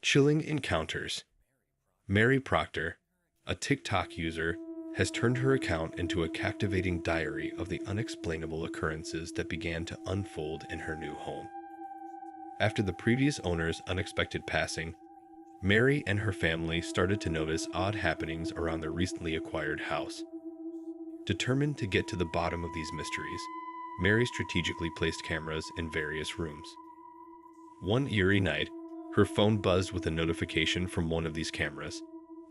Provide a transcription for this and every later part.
Chilling encounters. Mary Proctor, a TikTok user, has turned her account into a captivating diary of the unexplainable occurrences that began to unfold in her new home. After the previous owner's unexpected passing, Mary and her family started to notice odd happenings around their recently acquired house. Determined to get to the bottom of these mysteries, Mary strategically placed cameras in various rooms. One eerie night, her phone buzzed with a notification from one of these cameras.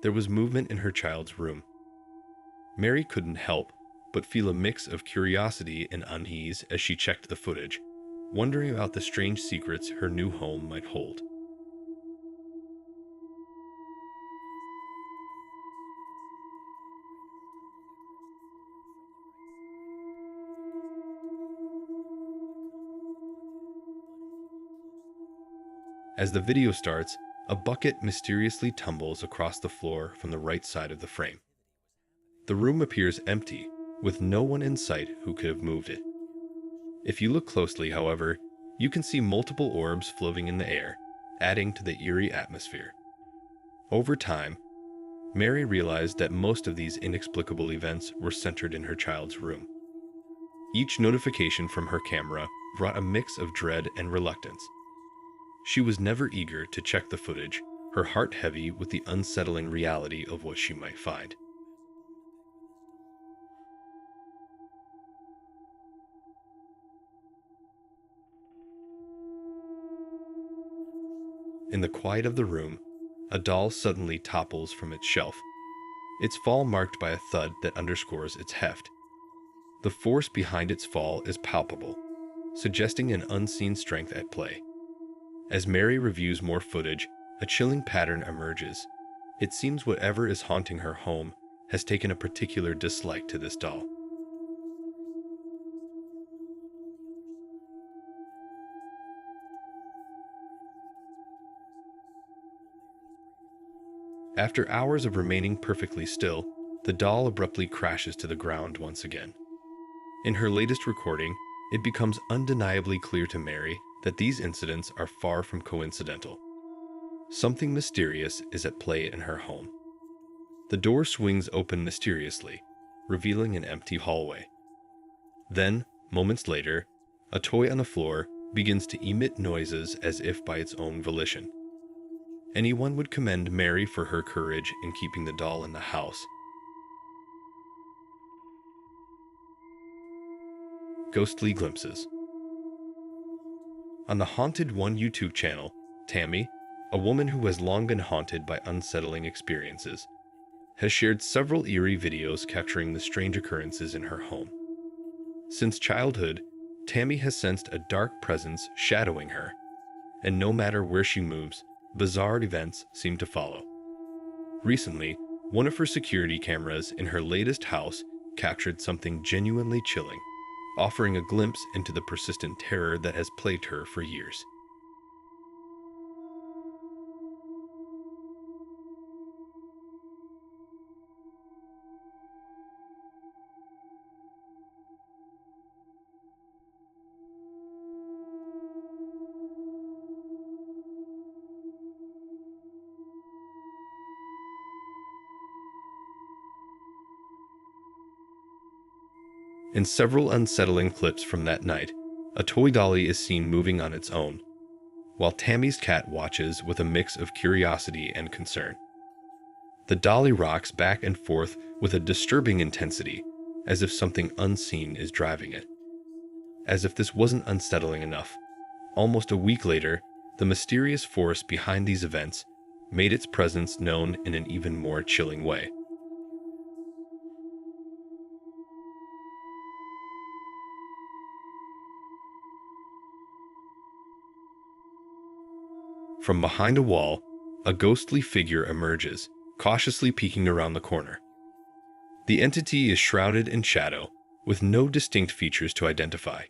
There was movement in her child's room. Mary couldn't help but feel a mix of curiosity and unease as she checked the footage, wondering about the strange secrets her new home might hold. As the video starts, a bucket mysteriously tumbles across the floor from the right side of the frame. The room appears empty, with no one in sight who could have moved it. If you look closely, however, you can see multiple orbs floating in the air, adding to the eerie atmosphere. Over time, Mary realized that most of these inexplicable events were centered in her child's room. Each notification from her camera brought a mix of dread and reluctance. She was never eager to check the footage, her heart heavy with the unsettling reality of what she might find. In the quiet of the room, a doll suddenly topples from its shelf, its fall marked by a thud that underscores its heft. The force behind its fall is palpable, suggesting an unseen strength at play. As Mary reviews more footage, a chilling pattern emerges. It seems whatever is haunting her home has taken a particular dislike to this doll. After hours of remaining perfectly still, the doll abruptly crashes to the ground once again. In her latest recording, it becomes undeniably clear to Mary that these incidents are far from coincidental. Something mysterious is at play in her home. The door swings open mysteriously, revealing an empty hallway. Then, moments later, a toy on the floor begins to emit noises as if by its own volition. Anyone would commend Mary for her courage in keeping the doll in the house. Ghostly glimpses. On the Haunted One YouTube channel, Tammy, a woman who has long been haunted by unsettling experiences, has shared several eerie videos capturing the strange occurrences in her home. Since childhood, Tammy has sensed a dark presence shadowing her, and no matter where she moves, bizarre events seem to follow. Recently, one of her security cameras in her latest house captured something genuinely chilling, offering a glimpse into the persistent terror that has plagued her for years. In several unsettling clips from that night, a toy dolly is seen moving on its own, while Tammy's cat watches with a mix of curiosity and concern. The dolly rocks back and forth with a disturbing intensity, as if something unseen is driving it. As if this wasn't unsettling enough, almost a week later, the mysterious force behind these events made its presence known in an even more chilling way. From behind a wall, a ghostly figure emerges, cautiously peeking around the corner. The entity is shrouded in shadow, with no distinct features to identify.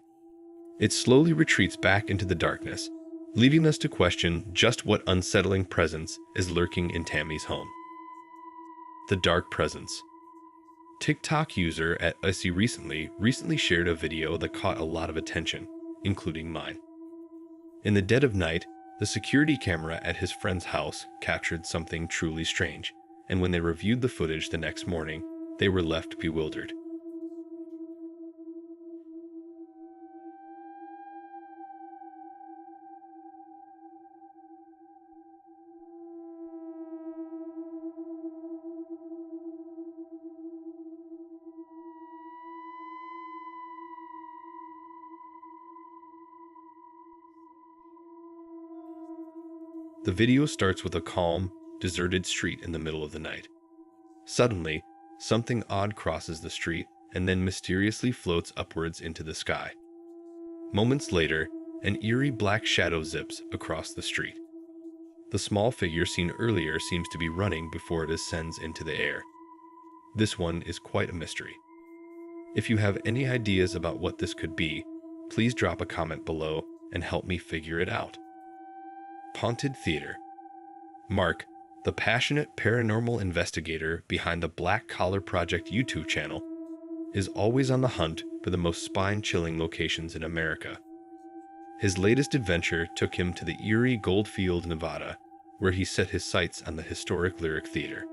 It slowly retreats back into the darkness, leaving us to question just what unsettling presence is lurking in Tammy's home. The dark presence. TikTok user at Icy recently shared a video that caught a lot of attention, including mine. In the dead of night, The security camera at his friend's house captured something truly strange, and when they reviewed the footage the next morning, they were left bewildered. The video starts with a calm, deserted street in the middle of the night. Suddenly, something odd crosses the street and then mysteriously floats upwards into the sky. Moments later, an eerie black shadow zips across the street. The small figure seen earlier seems to be running before it ascends into the air. This one is quite a mystery. If you have any ideas about what this could be, please drop a comment below and help me figure it out. Haunted Theater. Mark, the passionate paranormal investigator behind the Black Collar Project YouTube channel, is always on the hunt for the most spine-chilling locations in America. His latest adventure took him to the eerie Goldfield, Nevada, where he set his sights on the historic Lyric Theater.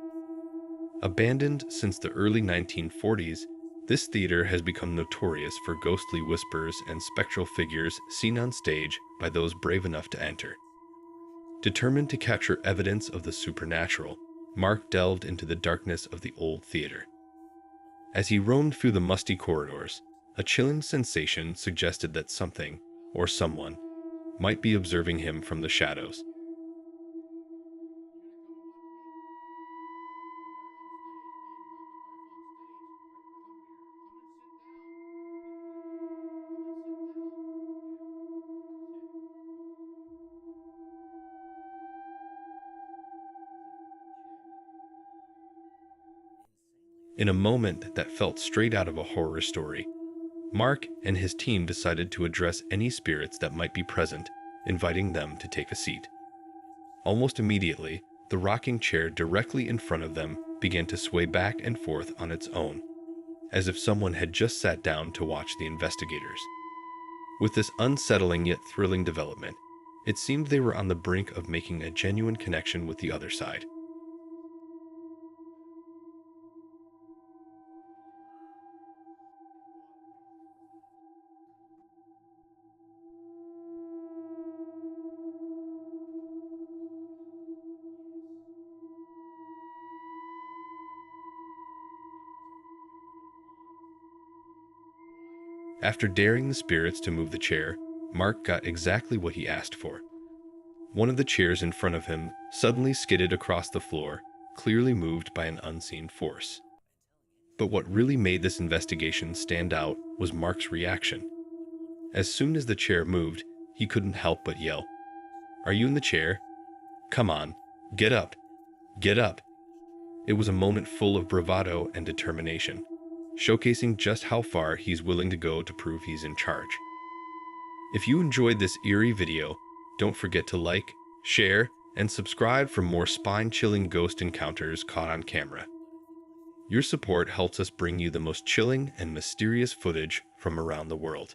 Abandoned since the early 1940s, this theater has become notorious for ghostly whispers and spectral figures seen on stage by those brave enough to enter. Determined to capture evidence of the supernatural, Mark delved into the darkness of the old theater. As he roamed through the musty corridors, a chilling sensation suggested that something, or someone, might be observing him from the shadows. In a moment that felt straight out of a horror story, Mark and his team decided to address any spirits that might be present, inviting them to take a seat. Almost immediately, the rocking chair directly in front of them began to sway back and forth on its own, as if someone had just sat down to watch the investigators. With this unsettling yet thrilling development, it seemed they were on the brink of making a genuine connection with the other side. After daring the spirits to move the chair, Mark got exactly what he asked for. One of the chairs in front of him suddenly skidded across the floor, clearly moved by an unseen force. But what really made this investigation stand out was Mark's reaction. As soon as the chair moved, he couldn't help but yell, "Are you in the chair? Come on, get up, get up." It was a moment full of bravado and determination, showcasing just how far he's willing to go to prove he's in charge. If you enjoyed this eerie video, don't forget to like, share, and subscribe for more spine-chilling ghost encounters caught on camera. Your support helps us bring you the most chilling and mysterious footage from around the world.